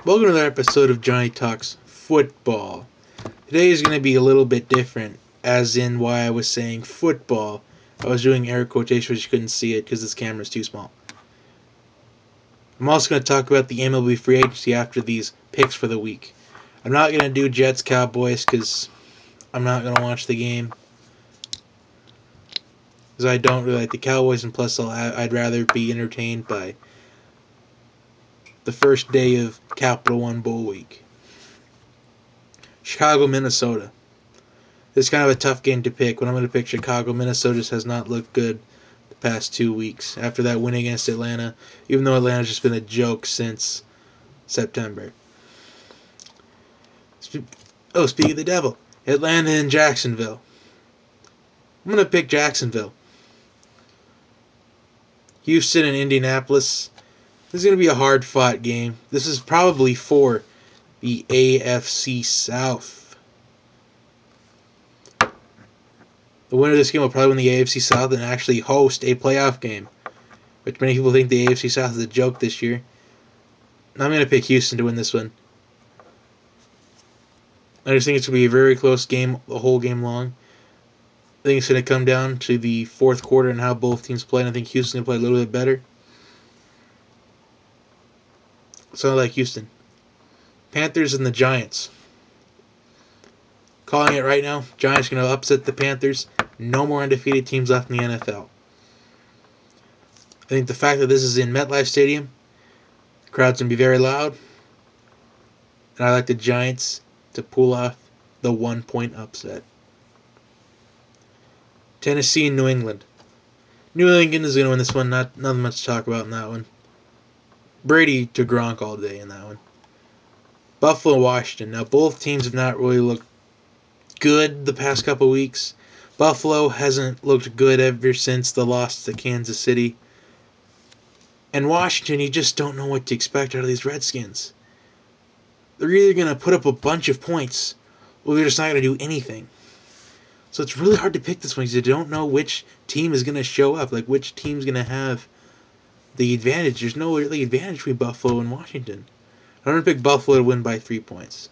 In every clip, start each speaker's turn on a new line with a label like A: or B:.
A: Welcome to another episode of Johnny Talks Football. Today is going to be a little bit different, as in why I was saying football. I was doing air quotations, but you couldn't see it because this camera is too small. I'm also going to talk about the MLB free agency after these picks for the week. I'm not going to do Jets Cowboys because I'm not going to watch the game. Because I don't really like the Cowboys, and plus I'd rather be entertained by the first day of Capital One Bowl Week. Chicago, Minnesota. It's kind of a tough game to pick. When I'm going to pick Chicago, Minnesota just has not looked good the past 2 weeks. After that win against Atlanta, even though Atlanta's just been a joke since September. Speaking of the devil, Atlanta and Jacksonville. I'm going to pick Jacksonville. Houston and Indianapolis. This is going to be a hard-fought game. This is probably for the AFC South. The winner of this game will probably win the AFC South and actually host a playoff game, which many people think the AFC South is a joke this year. I'm going to pick Houston to win this one. I just think it's going to be a very close game the whole game long. I think it's going to come down to the fourth quarter and how both teams play, and I think Houston's going to play a little bit better. So I like Houston. Panthers and the Giants. Calling it right now, Giants going to upset the Panthers. No more undefeated teams left in the NFL. I think the fact that this is in MetLife Stadium, the crowd's going to be very loud. And I like the Giants to pull off the 1-point upset. Tennessee and New England. New England is going to win this one. Nothing much to talk about in that one. Brady to Gronk all day in that one. Buffalo, Washington. Now both teams have not really looked good the past couple weeks. Buffalo hasn't looked good ever since the loss to Kansas City. And Washington, you just don't know what to expect out of these Redskins. They're either going to put up a bunch of points, or they're just not going to do anything. So it's really hard to pick this one because you don't know which team is going to show up, like which team's going to have the advantage. There's no really advantage between Buffalo and Washington. I'm going to pick Buffalo to win by 3 points.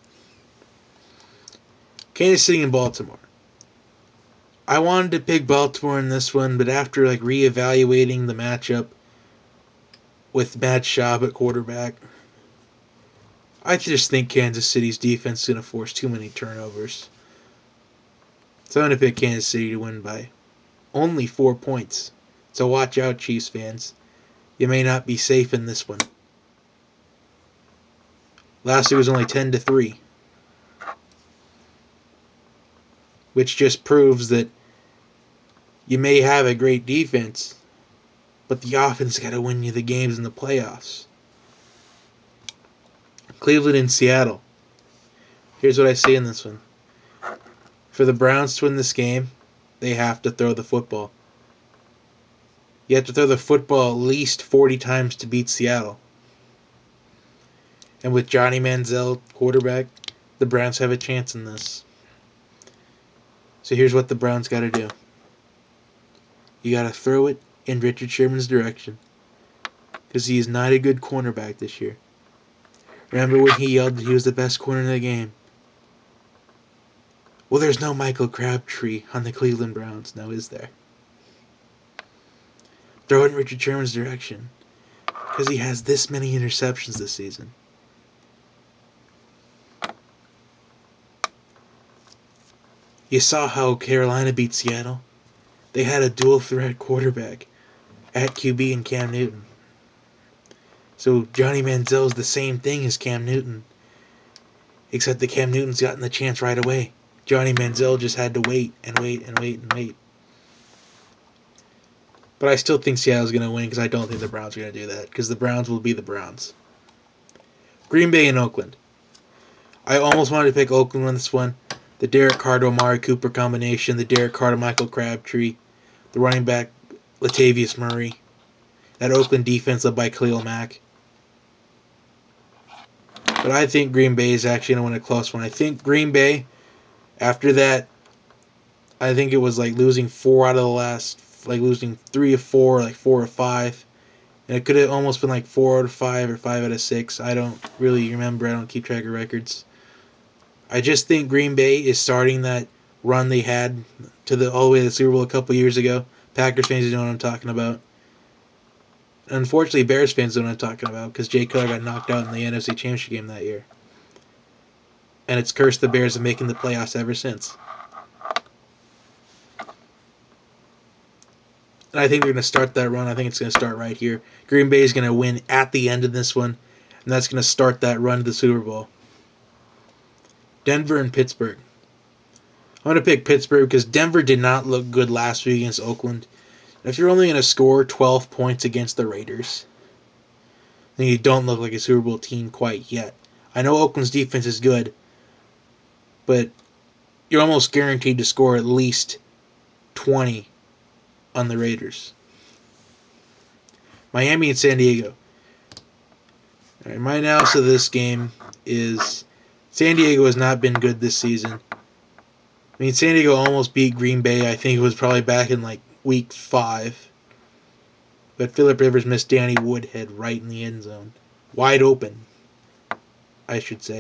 A: Kansas City and Baltimore. I wanted to pick Baltimore in this one, but after reevaluating the matchup with Matt Schaub at quarterback, I just think Kansas City's defense is going to force too many turnovers. So I'm going to pick Kansas City to win by only 4 points. So watch out, Chiefs fans. You may not be safe in this one. Last year was only 10-3. Which just proves that you may have a great defense, but the offense got to win you the games in the playoffs. Cleveland and Seattle. Here's what I see in this one. For the Browns to win this game, they have to throw the football. You have to throw the football at least 40 times to beat Seattle. And with Johnny Manziel quarterback, the Browns have a chance in this. So here's what the Browns got to do. You got to throw it in Richard Sherman's direction, because he is not a good cornerback this year. Remember when he yelled that he was the best corner in the game? Well, there's no Michael Crabtree on the Cleveland Browns, now is there? Throw it in Richard Sherman's direction, because he has this many interceptions this season. You saw how Carolina beat Seattle. They had a dual-threat quarterback at QB and Cam Newton. So Johnny Manziel's the same thing as Cam Newton, except that Cam Newton's gotten the chance right away. Johnny Manziel just had to wait and wait and wait and wait. But I still think Seattle's going to win because I don't think the Browns are going to do that, because the Browns will be the Browns. Green Bay and Oakland. I almost wanted to pick Oakland on this one. The Derek Carr to Amari Cooper combination, the Derek Carr to Michael Crabtree, the running back Latavius Murray, that Oakland defense led by Khalil Mack. But I think Green Bay is actually going to win a close one. I think Green Bay, after that, I think it was losing 4 out of the last, losing 3 of 4, 4 of 5 And it could have almost been like 4 out of 5 or 5 out of 6. I don't really remember. I don't keep track of records. I just think Green Bay is starting that run they had to the all the way to the Super Bowl a couple years ago. Packers fans know what I'm talking about. Unfortunately, Bears fans know what I'm talking about because Jay Cutler got knocked out in the NFC Championship game that year. And it's cursed the Bears of making the playoffs ever since. And I think they're going to start that run. I think it's going to start right here. Green Bay is going to win at the end of this one, and that's going to start that run to the Super Bowl. Denver and Pittsburgh. I'm going to pick Pittsburgh because Denver did not look good last week against Oakland. If you're only going to score 12 points against the Raiders, then you don't look like a Super Bowl team quite yet. I know Oakland's defense is good, but you're almost guaranteed to score at least 20 on the Raiders. Miami and San Diego. All right, my analysis of this game is San Diego has not been good this season. I mean, San Diego almost beat Green Bay. I think it was probably back in like week 5. But Phillip Rivers missed Danny Woodhead right in the end zone. Wide open, I should say.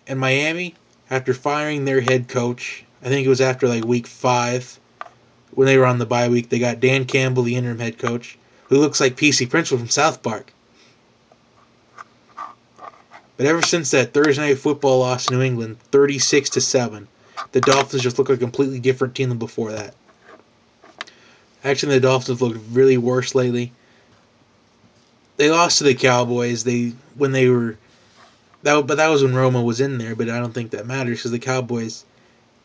A: And Miami, after firing their head coach, I think it was after like week 5, when they were on the bye week, they got Dan Campbell, the interim head coach, who looks like PC Principal from South Park. But ever since that Thursday Night Football loss to New England, 36-7, the Dolphins just look like a completely different team than before that. Actually, the Dolphins looked really worse lately. They lost to the Cowboys. But that was when Romo was in there. But I don't think that matters because the Cowboys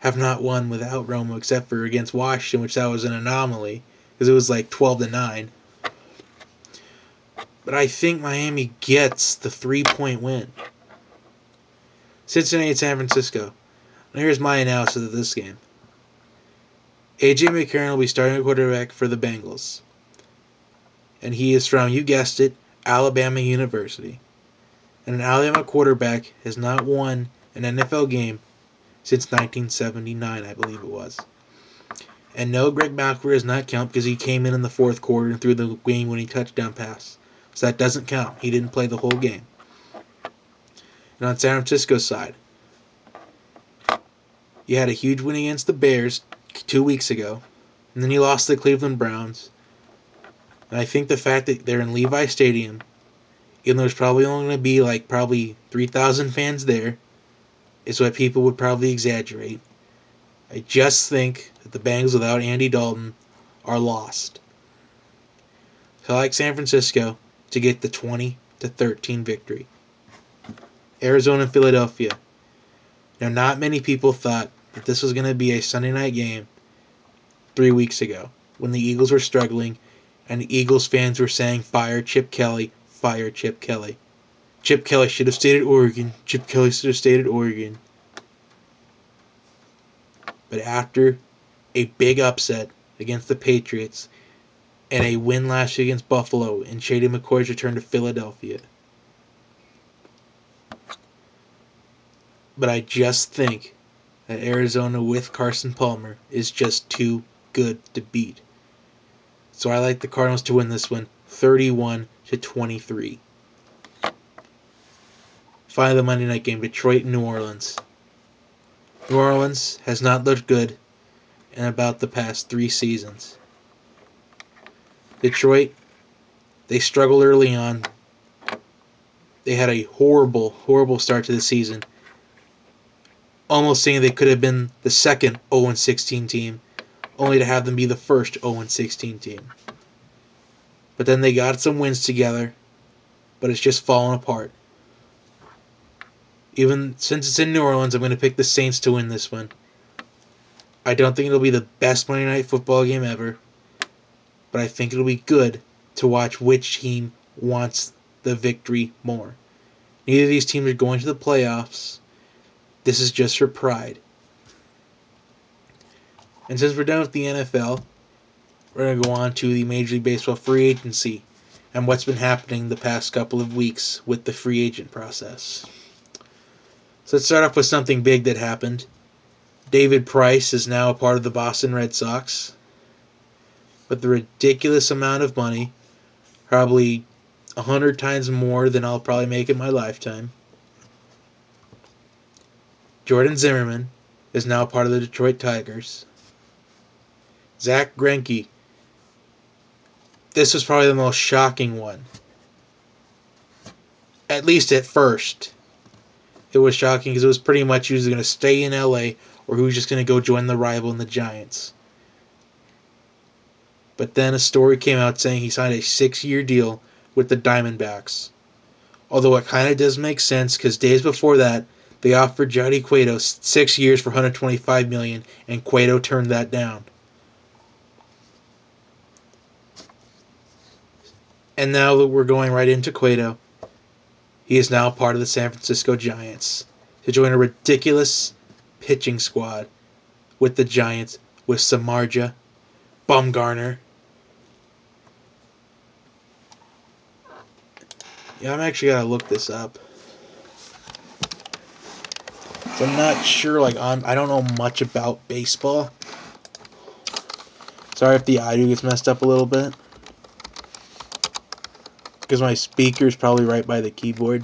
A: have not won without Romo except for against Washington, which that was an anomaly because it was like 12-9. But I think Miami gets the 3-point win. Cincinnati and San Francisco. Now here's my analysis of this game. A.J. McCarron will be starting at quarterback for the Bengals. And he is from, you guessed it, Alabama University. And an Alabama quarterback has not won an NFL game since 1979, I believe it was. And no, Greg Backward does not count because he came in the fourth quarter and threw the game-winning touchdown pass. So that doesn't count. He didn't play the whole game. And on San Francisco's side, you had a huge win against the Bears 2 weeks ago. And then you lost to the Cleveland Browns. And I think the fact that they're in Levi Stadium, even though there's probably only going to be like probably 3,000 fans there, is what people would probably exaggerate. I just think that the Bengals without Andy Dalton are lost. So I like San Francisco to get the 20-13 victory. Arizona and Philadelphia. Now, not many people thought that this was going to be a Sunday night game 3 weeks ago when the Eagles were struggling and the Eagles fans were saying, fire Chip Kelly, fire Chip Kelly. Chip Kelly should have stayed at Oregon. Chip Kelly should have stayed at Oregon. But after a big upset against the Patriots and a win last year against Buffalo and Shady McCoy's return to Philadelphia, but I just think that Arizona with Carson Palmer is just too good to beat. So I like the Cardinals to win this one 31-23. Finally, the Monday night game, Detroit and New Orleans. New Orleans has not looked good in about the past 3 seasons. Detroit, they struggled early on. They had a horrible, horrible start to the season. Almost saying they could have been the second 0-16 team, only to have them be the first 0-16 team. But then they got some wins together, but it's just fallen apart. Even since it's in New Orleans, I'm going to pick the Saints to win this one. I don't think it'll be the best Monday Night Football game ever, but I think it'll be good to watch which team wants the victory more. Neither of these teams are going to the playoffs. This is just for pride. And since we're done with the NFL, we're going to go on to the Major League Baseball free agency and what's been happening the past couple of weeks with the free agent process. So let's start off with something big that happened. David Price is now a part of the Boston Red Sox. With the ridiculous amount of money, probably 100 times more than I'll probably make in my lifetime. Jordan Zimmerman is now part of the Detroit Tigers. Zach Greinke. This was probably the most shocking one. At least at first. It was shocking because it was pretty much he was going to stay in LA or he was just going to go join the rival in the Giants. But then a story came out saying he signed a 6-year deal with the Diamondbacks. Although it kind of does make sense because days before that, they offered Johnny Cueto 6 years for $125 million, and Cueto turned that down. And now that we're going right into Cueto, he is now part of the San Francisco Giants to join a ridiculous pitching squad with the Giants with Samardzija, Bumgarner. Yeah, I'm actually gotta look this up. So I'm not sure. I don't know much about baseball. Sorry if the audio gets messed up a little bit, because my speaker's probably right by the keyboard.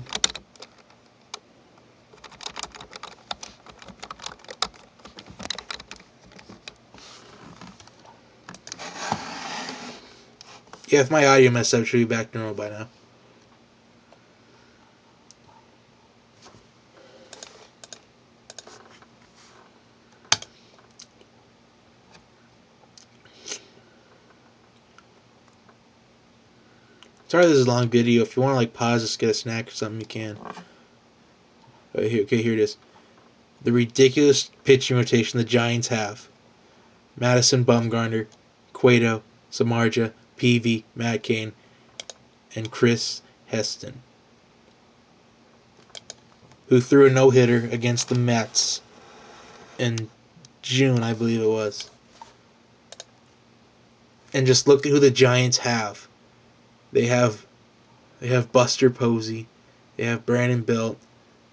A: Yeah, if my audio messed up, it should be back to normal by now. Sorry this is a long video. If you want to pause this, get a snack or something, you can. Okay, here it is. The ridiculous pitching rotation the Giants have. Madison Bumgarner, Cueto, Samardzija, Peavy, Matt Cain, and Chris Heston, who threw a no-hitter against the Mets in June, I believe it was. And just look at who the Giants have. They have Buster Posey, they have Brandon Belt,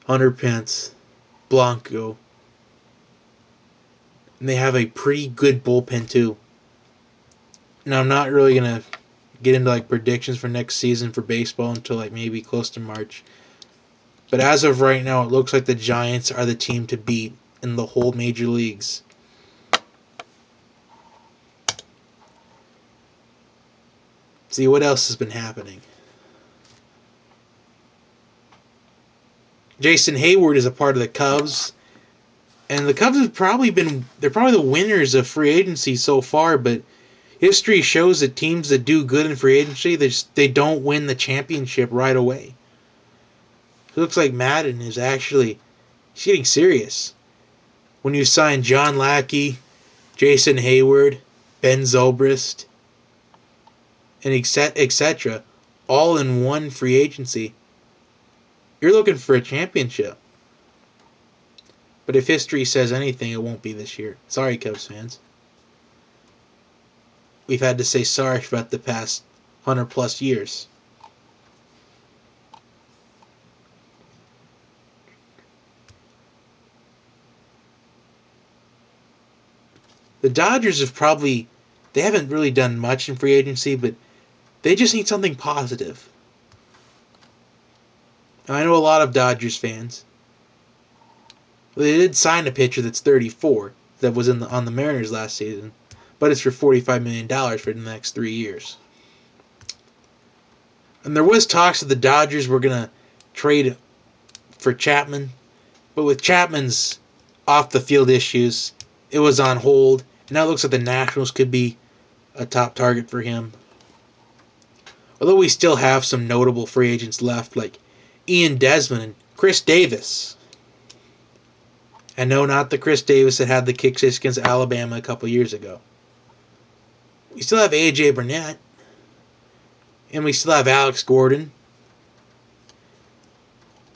A: Hunter Pence, Blanco, and they have a pretty good bullpen too. Now I'm not really gonna get into predictions for next season for baseball until maybe close to March. But as of right now, it looks like the Giants are the team to beat in the whole major leagues. See what else has been happening. Jason Hayward is a part of the Cubs, and the Cubs have they're probably the winners of free agency so far, but history shows that teams that do good in free agency, they don't win the championship right away. It looks like Madden is he's getting serious. When you sign John Lackey, Jason Hayward, Ben Zobrist, and etc., all in one free agency, you're looking for a championship. But if history says anything, it won't be this year. Sorry, Cubs fans. We've had to say sorry about the past 100+ years. The Dodgers they haven't really done much in free agency, but they just need something positive. Now, I know a lot of Dodgers fans. They did sign a pitcher that's 34 that was on the Mariners last season, but it's for $45 million for the next 3 years. And there was talks that the Dodgers were going to trade for Chapman, but with Chapman's off-the-field issues, it was on hold. And now it looks like the Nationals could be a top target for him. Although we still have some notable free agents left, like Ian Desmond and Chris Davis. And no, not the Chris Davis that had the kick six against Alabama a couple years ago. We still have A.J. Burnett. And we still have Alex Gordon.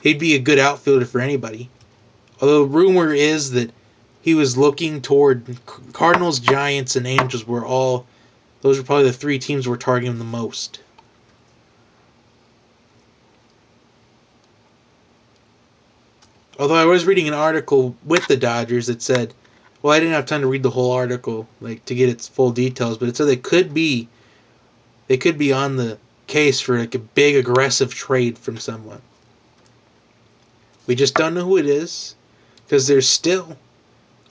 A: He'd be a good outfielder for anybody. Although rumor is that he was looking toward Cardinals, Giants, and Angels those were probably the 3 teams we're targeting the most. Although I was reading an article with the Dodgers that said, well, I didn't have time to read the whole article to get its full details, but it said they could be on the case for like a big aggressive trade from someone. We just don't know who it is because there's still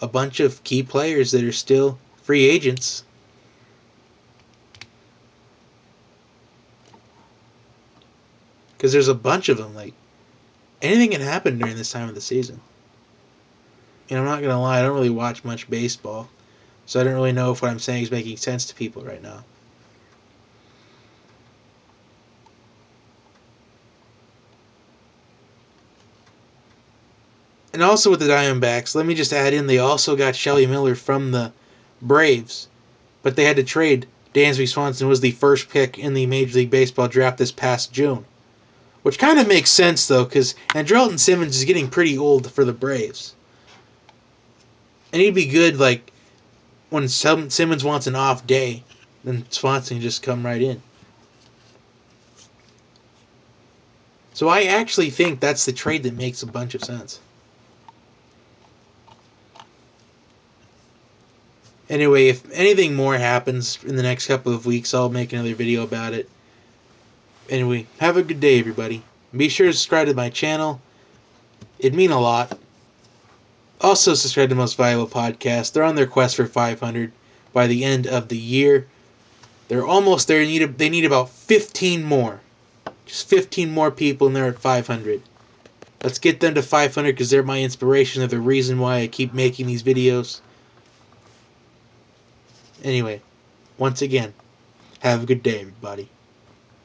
A: a bunch of key players that are still free agents. Because there's a bunch of them. Like, anything can happen during this time of the season. And I'm not going to lie, I don't really watch much baseball. So I don't really know if what I'm saying is making sense to people right now. And also with the Diamondbacks, let me just add in, they also got Shelby Miller from the Braves. But they had to trade. Dansby Swanson was the first pick in the Major League Baseball draft this past June. Which kind of makes sense, though, because Andrelton Simmons is getting pretty old for the Braves. And he'd be good, like, when Simmons wants an off day, then Swanson can just come right in. So I actually think that's the trade that makes a bunch of sense. Anyway, if anything more happens in the next couple of weeks, I'll make another video about it. Anyway, have a good day, everybody. Be sure to subscribe to my channel. It'd mean a lot. Also, subscribe to Most Valuable Podcast. They're on their quest for 500 by the end of the year. They're almost there. They need about 15 more. Just 15 more people, and they're at 500. Let's get them to 500 because they're my inspiration. They're the reason why I keep making these videos. Anyway, once again, have a good day, everybody.